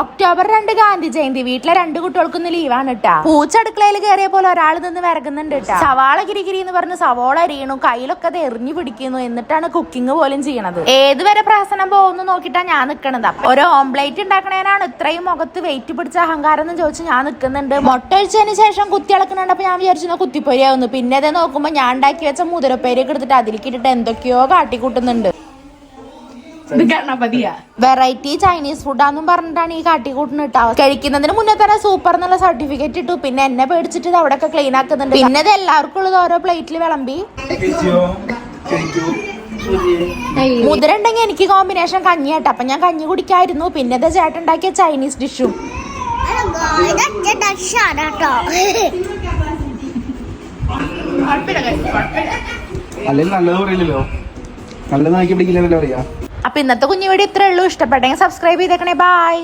October 2 Gandhi Jayanti. വീട്ടിലെ 2 കുട്ടികൾക്കൊന്ന് ലീവാണ് കേട്ടാ. പൂച്ചടുക്കളയിൽ കയറിയ പോലെ ഒരാൾ നിന്ന് വിറകുന്നുണ്ട് കേട്ടാ. സവാള കിരികിരി എന്ന് പറഞ്ഞ് സവാള അരിയണു, കയ്യിലൊക്കെ അത് എറിഞ്ഞു പിടിക്കുന്നു, എന്നിട്ടാണ് കുക്കിംഗ് പോലും ചെയ്യണത്. ഏതുവരെ പ്രഹസനം പോകുന്നു നോക്കിട്ടാ ഞാൻ നിക്കണത്. ഒരു ഓംപ്ലേറ്റ് ഉണ്ടാക്കണേനാണ് ഇത്രയും മുഖത്ത് വെയിറ്റ് പിടിച്ച അഹങ്കാരം എന്ന് ചോദിച്ച് ഞാൻ നിൽക്കുന്നുണ്ട്. മുട്ട ഒഴിച്ചതിന് ശേഷം കുത്തി ഇളക്കണുണ്ടപ്പോ ഞാൻ വിചാരിച്ചു കുത്തിപ്പൊരിയാവുന്നു. പിന്നെ അത് നോക്കുമ്പോ ഞാൻ ഉണ്ടാക്കി വെച്ച മുതിരപ്പേരൊക്കെ എടുത്തിട്ട് അതിലേക്ക് ഇട്ടിട്ട് എന്തൊക്കെയോ കാട്ടിക്കൂട്ടുന്നുണ്ട്. വെറൈറ്റി ചൈനീസ് ഫുഡാന്നും പറഞ്ഞിട്ടാണ് ഈ കാട്ടിക്കൂട്ടിന് ഇട്ടാ. കഴിക്കുന്നതിന് മുന്നേ തന്നെ സൂപ്പർ എന്നുള്ള സർട്ടിഫിക്കറ്റ് ഇട്ടു. പിന്നെ എന്നെ പേടിച്ചിട്ട് ഇത് അവിടെയൊക്കെ ക്ലീൻ ആക്കുന്നുണ്ട്. പിന്നെ ഇത് എല്ലാവർക്കും ഉള്ളത് ഓരോ പ്ലേറ്റിൽ വിളമ്പി. മുതിര ഉണ്ടെങ്കിൽ എനിക്ക് കോമ്പിനേഷൻ കഞ്ഞിയാട്ടോ. അപ്പൊ ഞാൻ കഞ്ഞി കുടിക്കായിരുന്നു. പിന്നെ ഇത് ചേട്ടൻ ഉണ്ടാക്കിയ ചൈനീസ് ഡിഷും. അപ്പൊ ഇന്നത്തെ കുഞ്ഞു വീഡിയോ ഇത്രേ ഉള്ളൂ. ഇഷ്ടപ്പെട്ടെങ്കിൽ സബ്സ്ക്രൈബ് ചെയ്തേക്കണേ. ബൈ.